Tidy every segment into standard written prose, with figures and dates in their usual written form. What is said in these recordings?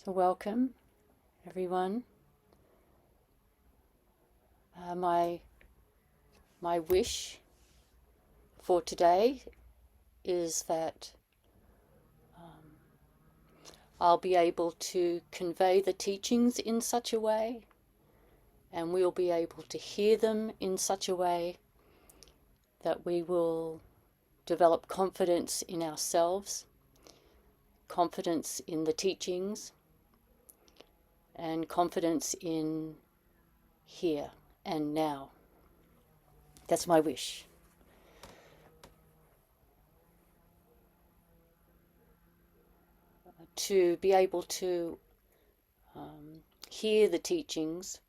So welcome, everyone. My wish for today is that I'll be able to convey the teachings in such a way, and we'll be able to hear them in such a way that we will develop confidence in ourselves, confidence in the teachings, and confidence in here and now. That's my wish. To be able to hear the teachings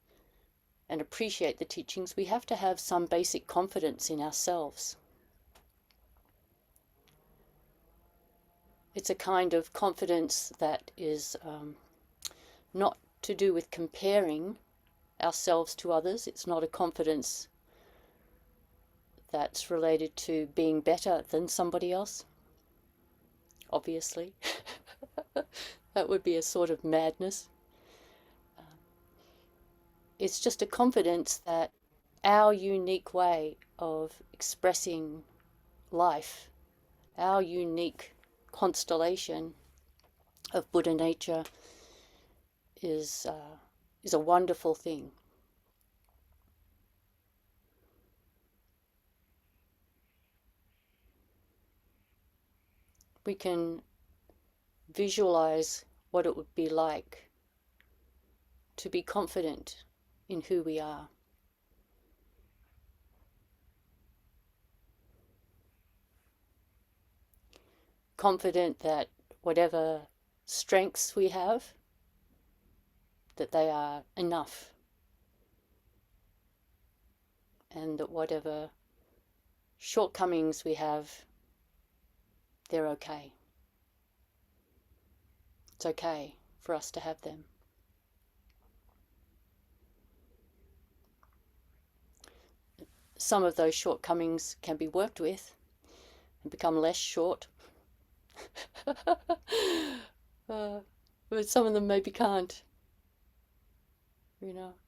and appreciate the teachings, we have to have some basic confidence in ourselves. It's a kind of confidence that is not to do with comparing ourselves to others. It's not a confidence that's related to being better than somebody else, obviously. That would be a sort of madness. It's just a confidence that our unique way of expressing life, our unique constellation of Buddha nature is a wonderful thing. We can visualize what it would be like to be confident in who we are. Confident that whatever strengths we have, that they are enough, and that whatever shortcomings we have, they're okay. It's okay for us to have them. Some of those shortcomings can be worked with and become less short. But some of them maybe can't.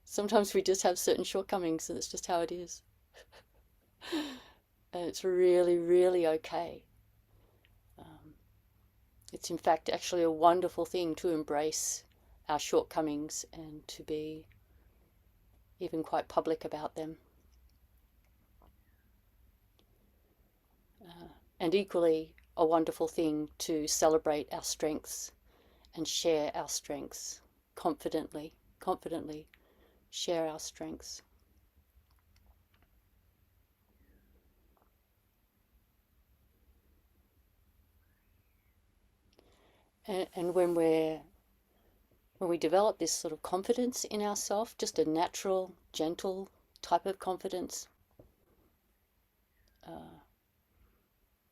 Sometimes we just have certain shortcomings and it's just how it is. And it's really, really okay. It's in fact actually a wonderful thing to embrace our shortcomings and to be even quite public about them. And equally a wonderful thing to celebrate our strengths and share our strengths confidently share our strengths. And when we develop this sort of confidence in ourselves, just a natural, gentle type of confidence,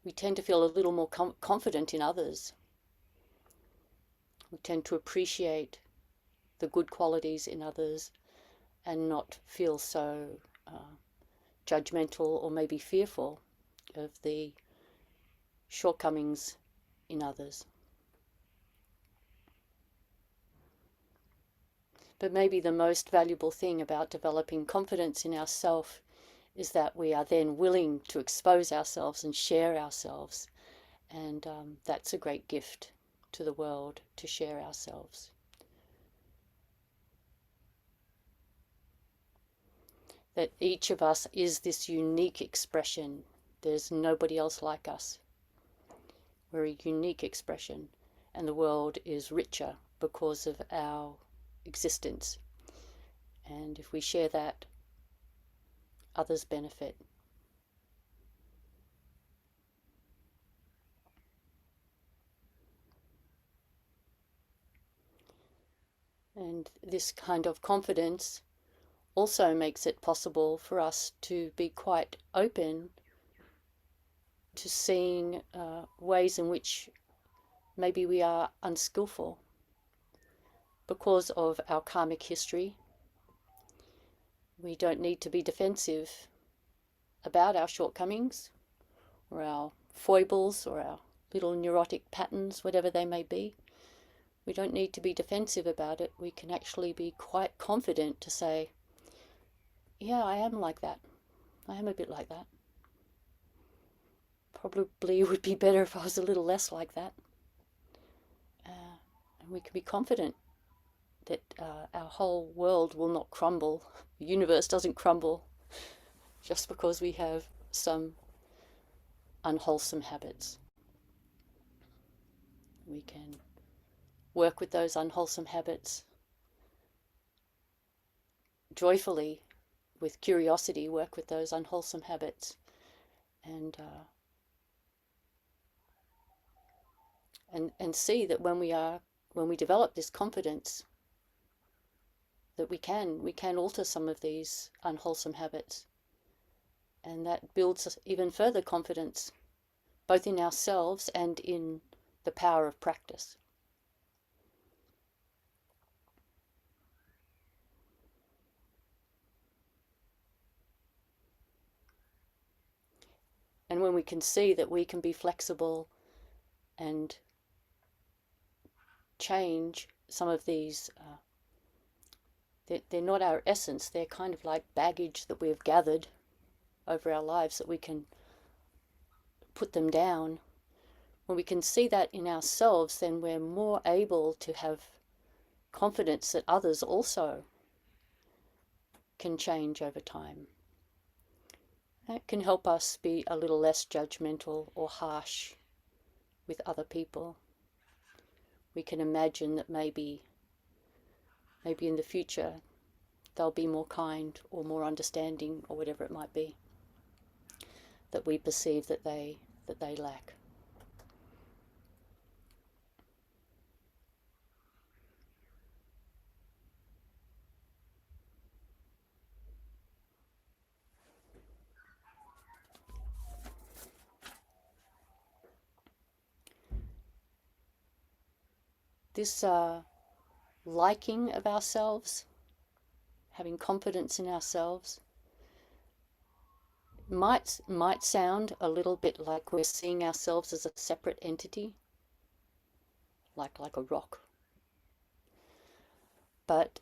we tend to feel a little more confident in others. We tend to appreciate the good qualities in others and not feel so judgmental or maybe fearful of the shortcomings in others. But maybe the most valuable thing about developing confidence in ourselves is that we are then willing to expose ourselves and share ourselves. And that's a great gift to the world, to share ourselves. That each of us is this unique expression. There's nobody else like us. We're a unique expression, and the world is richer because of our existence. And if we share that, others benefit. And this kind of confidence also makes it possible for us to be quite open to seeing ways in which maybe we are unskillful because of our karmic history. We don't need to be defensive about our shortcomings or our foibles or our little neurotic patterns, whatever they may be. We don't need to be defensive about it. We can actually be quite confident to say, yeah, I am like that. I am a bit like that. Probably it would be better if I was a little less like that. And we can be confident that our whole world will not crumble. The universe doesn't crumble just because we have some unwholesome habits. We can work with those unwholesome habits joyfully, with curiosity, work with those unwholesome habits, and see that when we develop this confidence, that we can alter some of these unwholesome habits, and that builds even further confidence, both in ourselves and in the power of practice. And when we can see that we can be flexible and change some of these, they're not our essence, they're kind of like baggage that we've gathered over our lives, that we can put them down. When we can see that in ourselves, then we're more able to have confidence that others also can change over time. That can help us be a little less judgmental or harsh with other people. We can imagine that maybe in the future they'll be more kind or more understanding, or whatever it might be that we perceive that they lack. This liking of ourselves, having confidence in ourselves, might sound a little bit like we're seeing ourselves as a separate entity, like a rock. But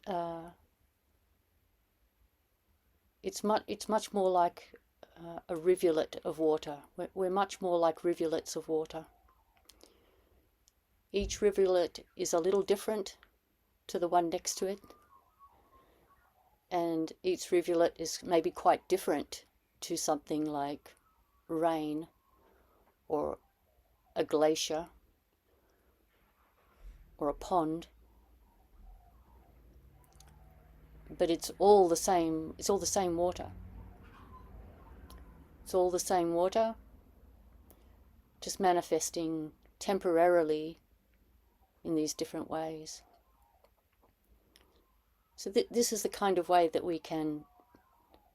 it's much more like a rivulet of water. We're much more like rivulets of water. Each rivulet is a little different to the one next to it, and each rivulet is maybe quite different to something like rain or a glacier or a pond. But it's all the same water. It's all the same water, just manifesting temporarily in these different ways. So this is the kind of way that we can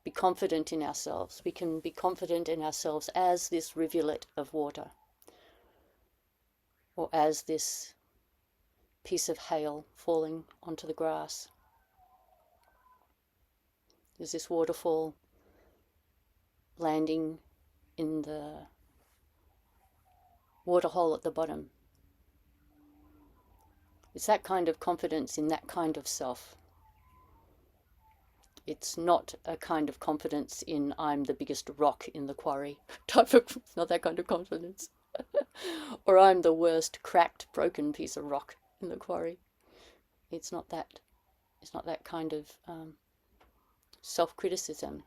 be confident in ourselves. We can be confident in ourselves as this rivulet of water, or as this piece of hail falling onto the grass. There's this waterfall landing in the waterhole at the bottom. It's that kind of confidence in that kind of self. It's not a kind of confidence in I'm the biggest rock in the quarry type of, it's not that kind of confidence. Or I'm the worst cracked, broken piece of rock in the quarry. It's not that kind of self-criticism.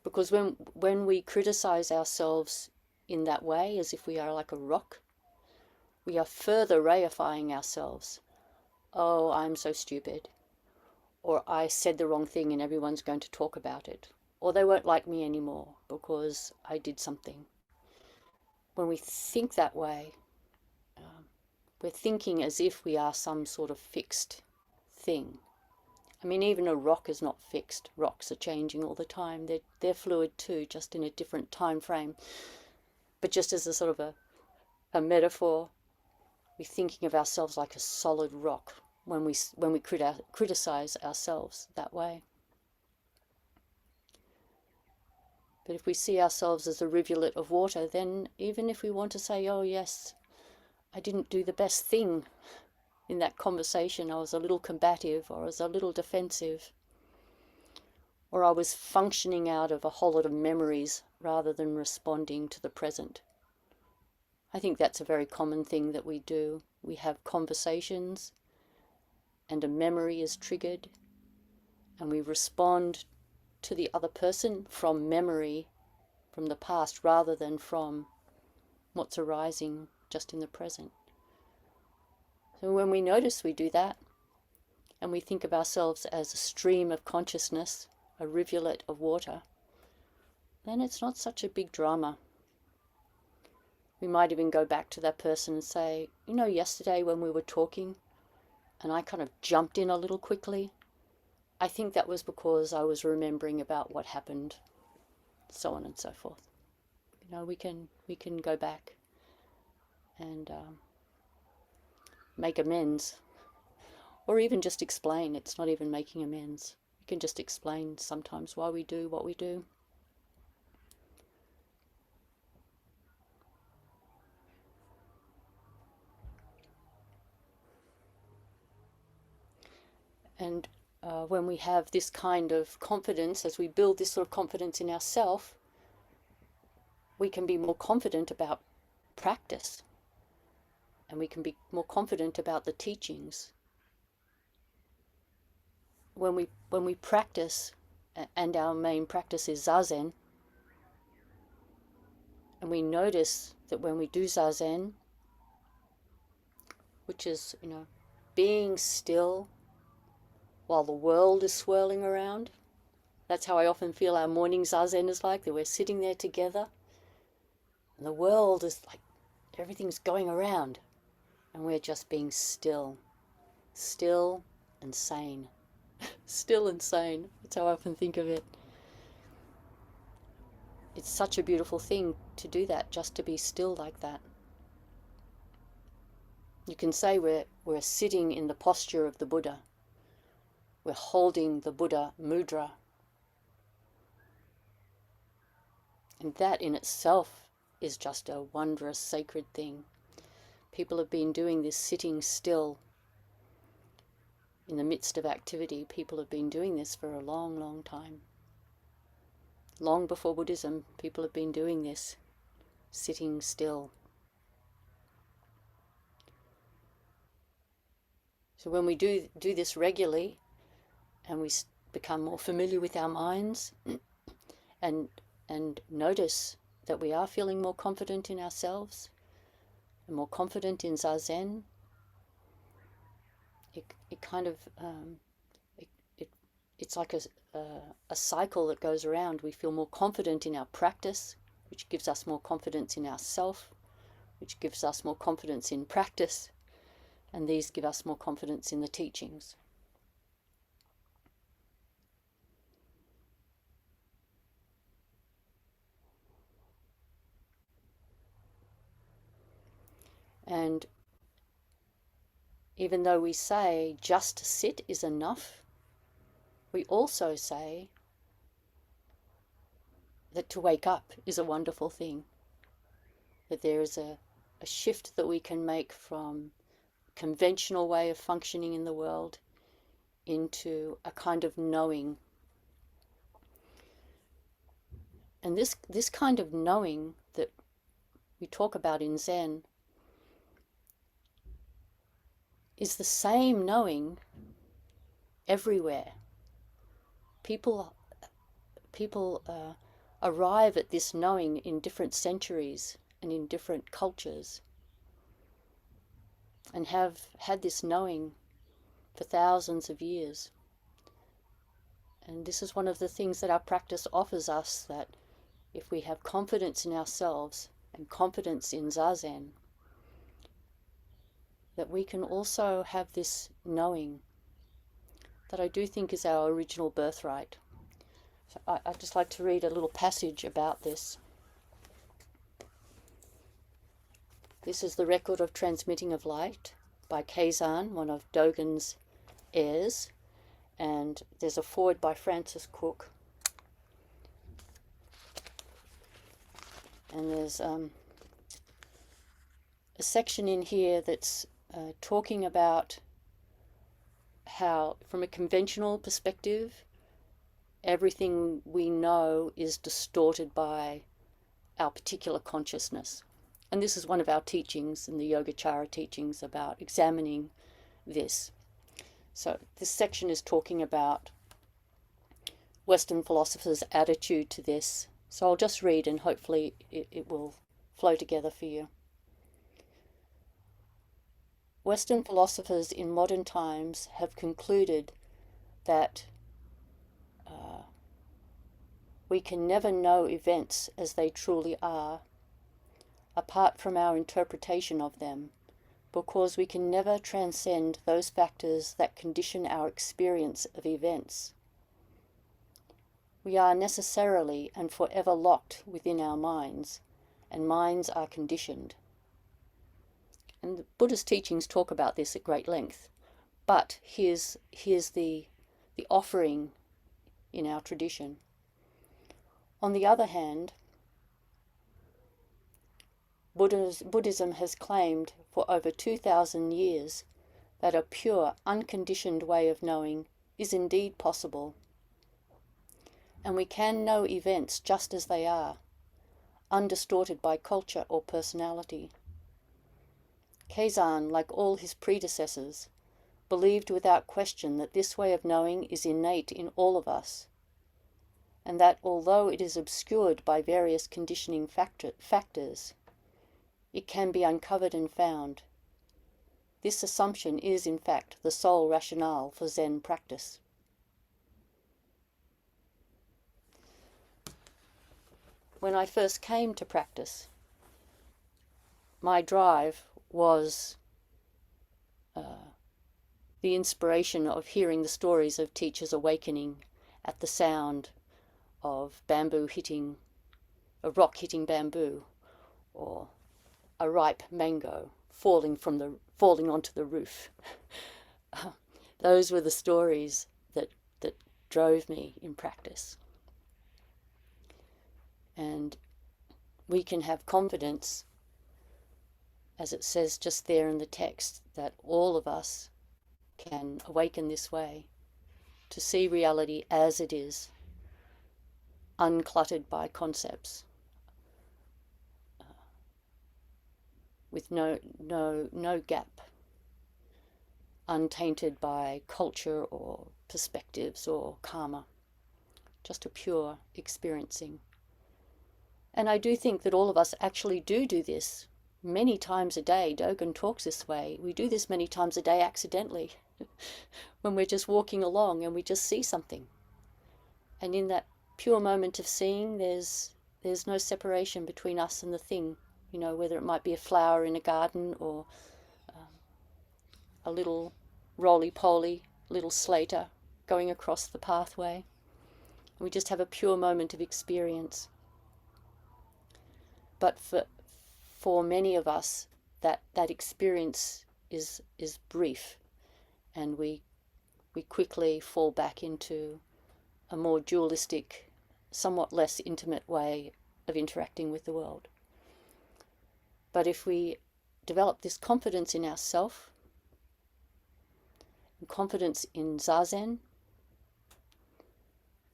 Because when we criticize ourselves in that way, as if we are like a rock, we are further reifying ourselves. Oh, I'm so stupid. Or I said the wrong thing and everyone's going to talk about it. Or they won't like me anymore because I did something. When we think that way, we're thinking as if we are some sort of fixed thing. I mean, even a rock is not fixed. Rocks are changing all the time. They're fluid too, just in a different time frame. But just as a sort of a metaphor, we're thinking of ourselves like a solid rock when we criticize ourselves that way. But if we see ourselves as a rivulet of water, then even if we want to say, oh yes, I didn't do the best thing in that conversation. I was a little combative, or I was a little defensive, or I was functioning out of a whole lot of memories rather than responding to the present. I think that's a very common thing that we do. We have conversations and a memory is triggered and we respond to the other person from memory from the past rather than from what's arising just in the present. So when we notice we do that and we think of ourselves as a stream of consciousness, a rivulet of water, then it's not such a big drama. We might even go back to that person and say, you know, yesterday when we were talking and I kind of jumped in a little quickly, I think that was because I was remembering about what happened, so on and so forth. You know, we can go back and make amends, or even just explain. It's not even making amends. We can just explain sometimes why we do what we do. And when we have this kind of confidence, as we build this sort of confidence in ourselves, we can be more confident about practice, and we can be more confident about the teachings. When we practice, and our main practice is Zazen, and we notice that when we do Zazen, which is, you know, being still while the world is swirling around. That's how I often feel our morning Zazen is like, that we're sitting there together and the world is like, everything's going around and we're just being still. Still and sane. Still and sane. That's how I often think of it. It's such a beautiful thing to do that, just to be still like that. You can say we're sitting in the posture of the Buddha. We're holding the Buddha mudra. And that in itself is just a wondrous, sacred thing. People have been doing this sitting still in the midst of activity. People have been doing this for a long, long time. Long before Buddhism, people have been doing this, sitting still. So when we do this regularly, and we become more familiar with our minds, and notice that we are feeling more confident in ourselves, and more confident in Zazen, it kind of it's like a cycle that goes around. We feel more confident in our practice, which gives us more confidence in ourself, which gives us more confidence in practice, and these give us more confidence in the teachings. And even though we say just sit is enough, we also say that to wake up is a wonderful thing. That there is a shift that we can make from conventional way of functioning in the world into a kind of knowing. And this kind of knowing that we talk about in Zen is the same knowing everywhere. People arrive at this knowing in different centuries and in different cultures, and have had this knowing for thousands of years. And this is one of the things that our practice offers us, that if we have confidence in ourselves and confidence in Zazen, that we can also have this knowing that I do think is our original birthright. So I'd just like to read a little passage about this. This is the record of transmitting of light by Kazan, one of Dogen's heirs, and there's a foreword by Francis Cook. And there's a section in here that's talking about how, from a conventional perspective, everything we know is distorted by our particular consciousness. And this is one of our teachings in the Yogacara teachings about examining this. So this section is talking about Western philosophers' attitude to this. So I'll just read and hopefully it will flow together for you. Western philosophers in modern times have concluded that we can never know events as they truly are, apart from our interpretation of them, because we can never transcend those factors that condition our experience of events. We are necessarily and forever locked within our minds, and minds are conditioned. And the Buddha's teachings talk about this at great length, but here's the offering in our tradition. On the other hand, Buddhism has claimed for over 2,000 years that a pure, unconditioned way of knowing is indeed possible. And we can know events just as they are, undistorted by culture or personality. Kazan, like all his predecessors, believed without question that this way of knowing is innate in all of us, and that although it is obscured by various conditioning factors, it can be uncovered and found. This assumption is, in fact, the sole rationale for Zen practice. When I first came to practice, my drive was the inspiration of hearing the stories of teachers awakening at the sound of a rock hitting bamboo, or a ripe mango falling onto the roof. Those were the stories that drove me in practice. And we can have confidence, as it says just there in the text, that all of us can awaken this way, to see reality as it is, uncluttered by concepts, with no gap, untainted by culture or perspectives or karma, just a pure experiencing. And I do think that all of us actually do this many times a day. Dogen talks this way. We do this many times a day accidentally, when we're just walking along and we just see something. And in that pure moment of seeing, there's no separation between us and the thing, whether it might be a flower in a garden or a little roly-poly little slater going across the pathway. We just have a pure moment of experience. But for many of us, that experience is brief, and we quickly fall back into a more dualistic, somewhat less intimate way of interacting with the world. But if we develop this confidence in ourself, and confidence in Zazen,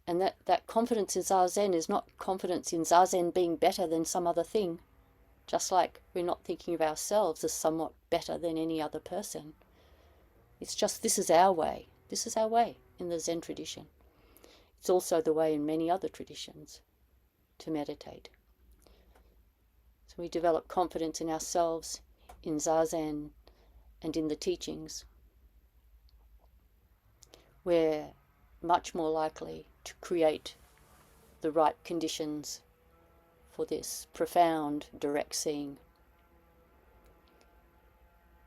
and that confidence in Zazen is not confidence in Zazen being better than some other thing, just like we're not thinking of ourselves as somewhat better than any other person. It's just, this is our way. This is our way in the Zen tradition. It's also the way in many other traditions to meditate. So we develop confidence in ourselves, in Zazen, and in the teachings. We're much more likely to create the right conditions for this profound direct seeing.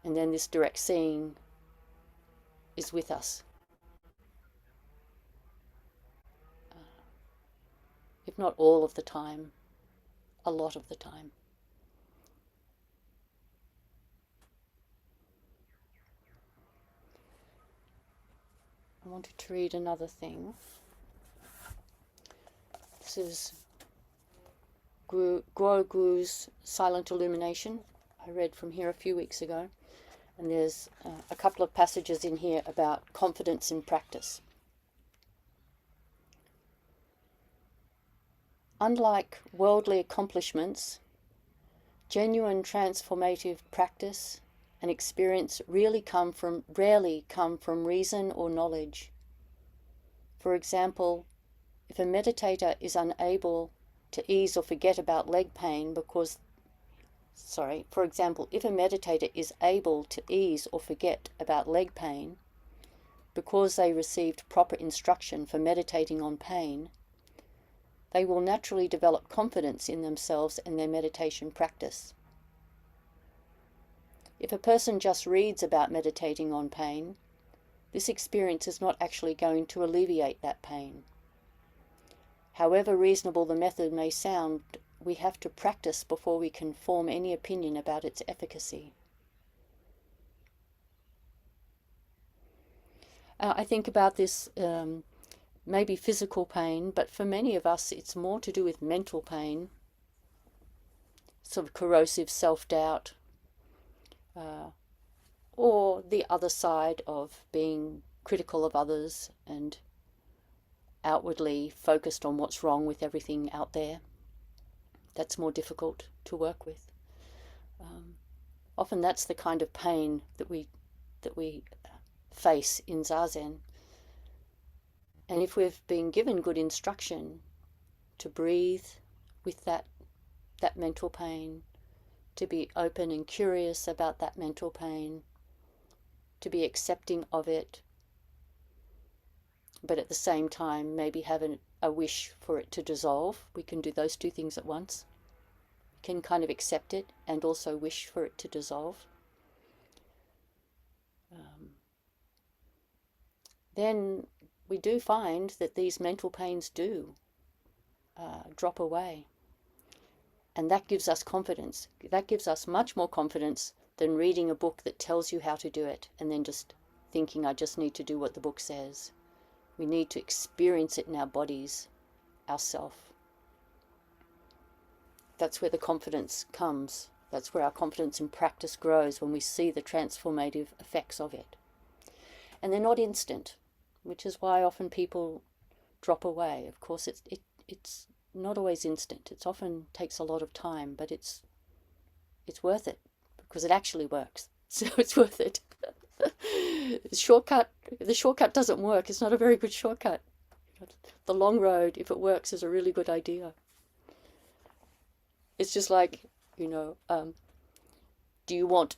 And then this direct seeing is with us. If not all of the time, a lot of the time. I wanted to read another thing. This is Guogu's Silent Illumination. I read from here a few weeks ago, and there's a couple of passages in here about confidence in practice. Unlike worldly accomplishments, genuine transformative practice and experience rarely come from reason or knowledge. For example, if a meditator is unable to ease or forget about leg pain if a meditator is able to ease or forget about leg pain because they received proper instruction for meditating on pain, they will naturally develop confidence in themselves and their meditation practice. If a person just reads about meditating on pain, this experience is not actually going to alleviate that pain. However reasonable the method may sound, we have to practice before we can form any opinion about its efficacy. I think about this maybe physical pain, but for many of us it's more to do with mental pain, sort of corrosive self-doubt, or the other side of being critical of others and outwardly focused on what's wrong with everything out there. That's more difficult to work with. Often that's the kind of pain that we face in Zazen. And if we've been given good instruction to breathe with that mental pain, to be open and curious about that mental pain, to be accepting of it, but at the same time maybe have a wish for it to dissolve. We can do those two things at once. We can kind of accept it and also wish for it to dissolve. Then we do find that these mental pains do drop away. And that gives us confidence. That gives us much more confidence than reading a book that tells you how to do it and then just thinking, I just need to do what the book says. We need to experience it in our bodies, ourself. That's where the confidence comes. That's where our confidence in practice grows, when we see the transformative effects of it. And they're not instant, which is why often people drop away. Of course, it's not always instant. It often takes a lot of time, but it's worth it because it actually works. So it's worth it. The shortcut doesn't work. It's not a very good shortcut. The long road, if it works, is a really good idea. It's just like, do you want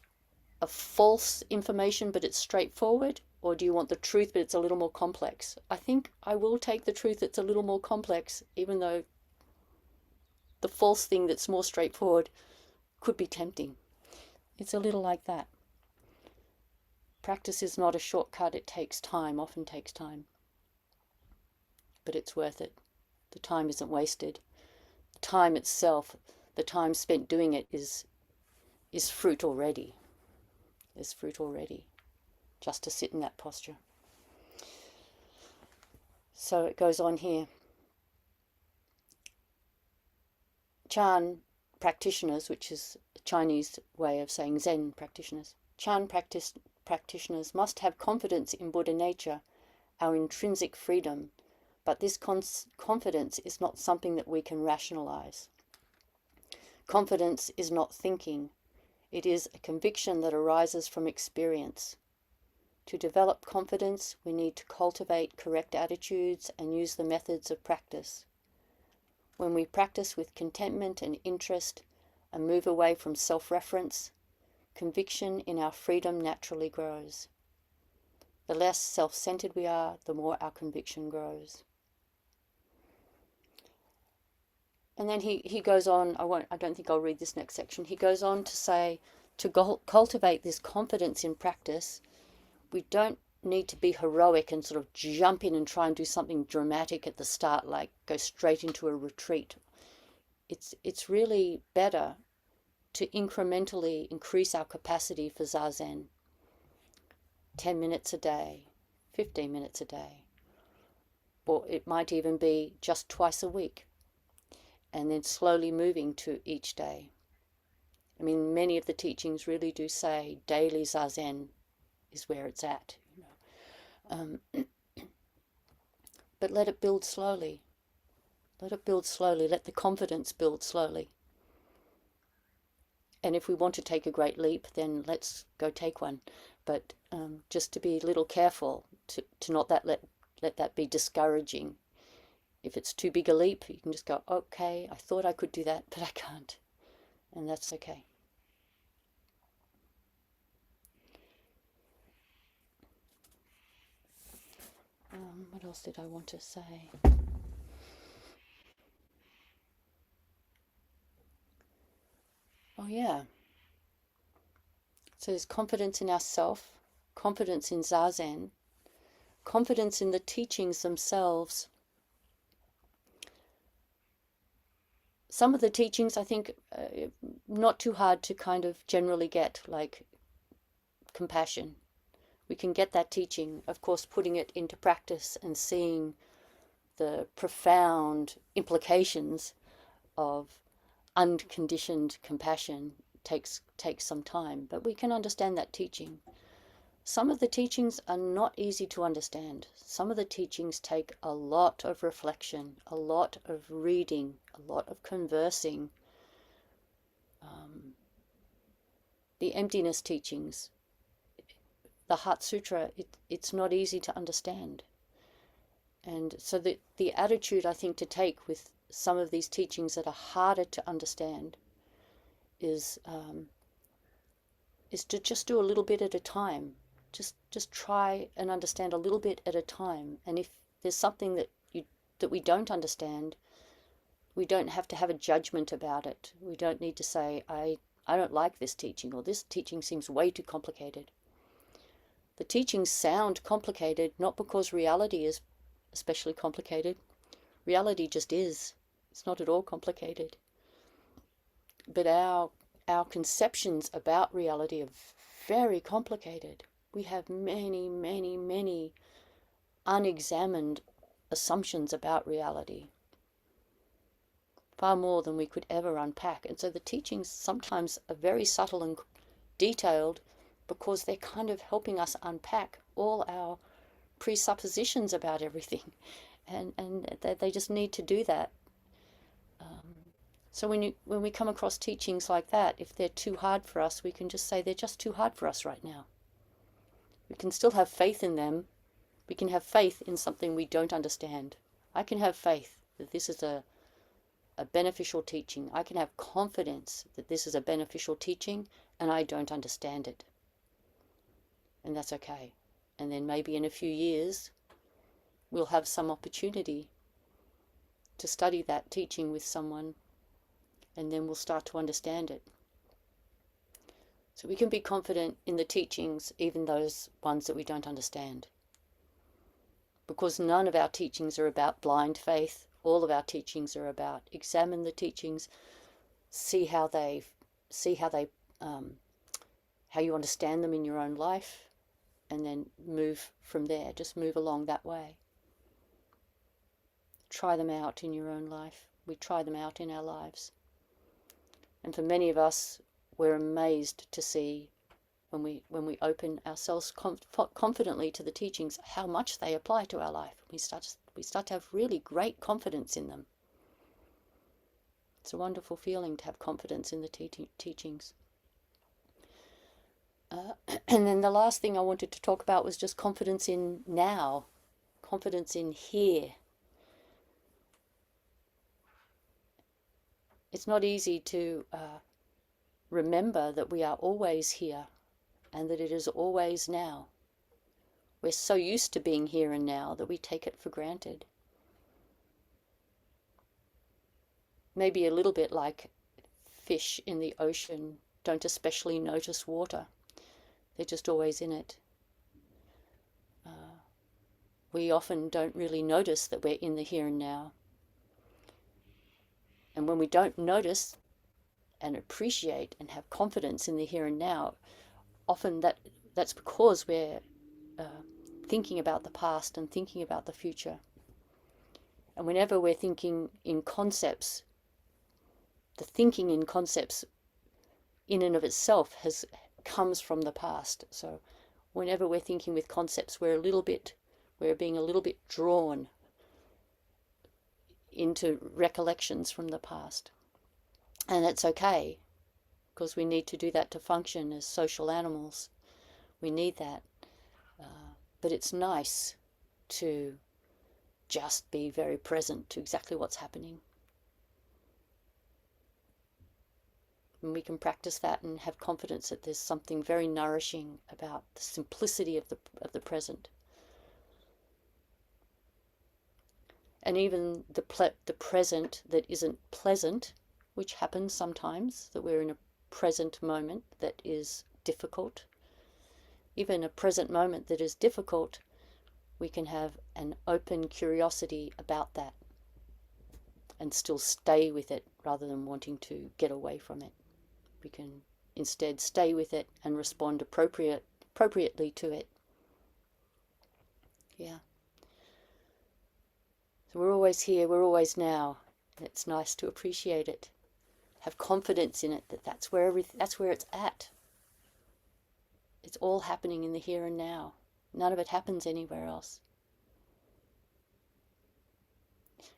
a false information but it's straightforward? Or do you want the truth but it's a little more complex? I think I will take the truth that's a little more complex, even though the false thing that's more straightforward could be tempting. It's a little like that. Practice is not a shortcut. It takes time, often takes time. But it's worth it. The time isn't wasted. The time itself, the time spent doing it is fruit already. Is fruit already. Just to sit in that posture. So it goes on here. Chan practitioners, which is a Chinese way of saying Zen practitioners, Chan practitioners must have confidence in Buddha nature, our intrinsic freedom, but this confidence is not something that we can rationalize. Confidence is not thinking. It is a conviction that arises from experience. To develop confidence, we need to cultivate correct attitudes and use the methods of practice. When we practice with contentment and interest and move away from self-reference, conviction in our freedom naturally grows. The less self-centered we are, the more our conviction grows. And then he goes on, I don't think I'll read this next section. He goes on to say, to cultivate this confidence in practice, we don't need to be heroic and sort of jump in and try and do something dramatic at the start, like go straight into a retreat. It's really better to incrementally increase our capacity for Zazen. 10 minutes a day, 15 minutes a day. Or it might even be just twice a week. And then slowly moving to each day. I mean, many of the teachings really do say daily zazen is where it's at. But let it build slowly. Let it build slowly. Let the confidence build slowly. And if we want to take a great leap, then let's go take one. But just to be a little careful to not let that be discouraging. If it's too big a leap, you can just go, okay, I thought I could do that, but I can't. And that's okay. What else did I want to say? Oh yeah. So there's confidence in ourself, confidence in Zazen, confidence in the teachings themselves. Some of the teachings I think not too hard to kind of generally get, like compassion. We can get that teaching, of course, putting it into practice and seeing the profound implications of unconditioned compassion takes some time, but we can understand that teaching. Some of the teachings are not easy to understand. Some of the teachings take a lot of reflection, a lot of reading, a lot of conversing. The emptiness teachings, the Heart Sutra, it's not easy to understand. And so the attitude I think to take with some of these teachings that are harder to understand is to just do a little bit at a time. Just try and understand a little bit at a time. And if there's something that we don't understand, we don't have to have a judgment about it. We don't need to say, I don't like this teaching, or this teaching seems way too complicated. The teachings sound complicated not because reality is especially complicated. Reality just is. It's not at all complicated. But our conceptions about reality are very complicated. We have many, many, many unexamined assumptions about reality. Far more than we could ever unpack. And so the teachings sometimes are very subtle and detailed because they're kind of helping us unpack all our presuppositions about everything. And they just need to do that. So when we come across teachings like that, if they're too hard for us, we can just say they're just too hard for us right now. We can still have faith in them. We can have faith in something we don't understand. I can have faith that this is a beneficial teaching. I can have confidence that this is a beneficial teaching and I don't understand it. And that's okay. And then maybe in a few years, we'll have some opportunity to study that teaching with someone, and then we'll start to understand it. So we can be confident in the teachings, even those ones that we don't understand. Because none of our teachings are about blind faith. All of our teachings are about examine the teachings, see how you understand them in your own life, and then move from there. Just move along that way. Try them out in your own life. We try them out in our lives. And for many of us, we're amazed to see when we open ourselves confidently to the teachings, how much they apply to our life. We start to have really great confidence in them. It's a wonderful feeling to have confidence in the teachings. And then the last thing I wanted to talk about was just confidence in now, confidence in here. It's not easy to remember that we are always here and that it is always now. We're so used to being here and now that we take it for granted. Maybe a little bit like fish in the ocean don't especially notice water. They're just always in it. We often don't really notice that we're in the here and now. And when we don't notice and appreciate and have confidence in the here and now, often that's because we're thinking about the past and thinking about the future. And whenever we're thinking in concepts, the thinking in concepts in and of itself comes from the past. So whenever we're thinking with concepts, we're being a little bit drawn into recollections from the past. And that's okay, because we need to do that to function as social animals. We need that. But it's nice to just be very present to exactly what's happening. And we can practice that and have confidence that there's something very nourishing about the simplicity of the present. And even the present that isn't pleasant, which happens sometimes, that we're in a present moment that is difficult. Even a present moment that is difficult, we can have an open curiosity about that and still stay with it rather than wanting to get away from it. We can instead stay with it and respond appropriately to it. Yeah. So we're always here, we're always now. And it's nice to appreciate it. Have confidence in it that that's where it's at. It's all happening in the here and now. None of it happens anywhere else.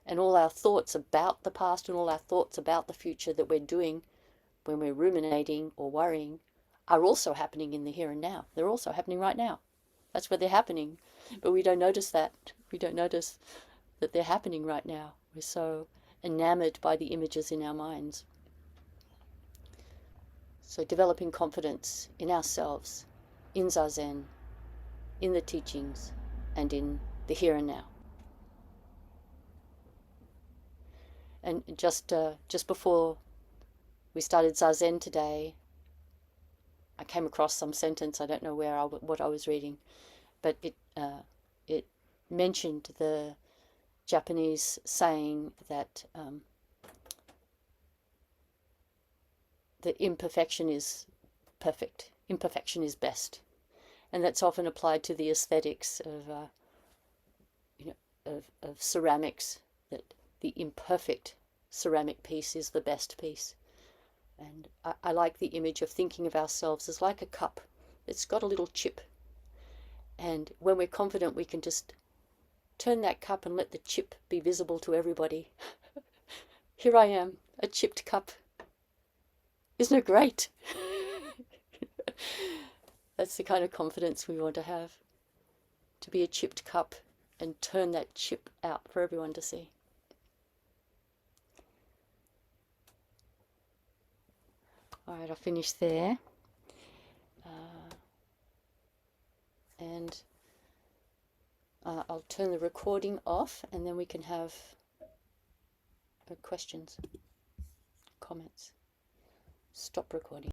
And all our thoughts about the past and all our thoughts about the future that we're doing when we're ruminating or worrying are also happening in the here and now. They're also happening right now. That's where they're happening. But we don't notice that. We don't notice that they're happening right now. We're so enamored by the images in our minds. So developing confidence in ourselves, in Zazen, in the teachings, and in the here and now. And just before we started Zazen today, I came across some sentence. I don't know what I was reading, but it mentioned the Japanese saying that imperfection is perfect, imperfection is best, and that's often applied to the aesthetics of ceramics. That the imperfect ceramic piece is the best piece. And I like the image of thinking of ourselves as like a cup. It's got a little chip. And when we're confident, we can just turn that cup and let the chip be visible to everybody. Here I am, a chipped cup. Isn't it great? That's the kind of confidence we want to have. To be a chipped cup and turn that chip out for everyone to see. All right, I'll finish there. And I'll turn the recording off, and then we can have questions, comments. Stop recording.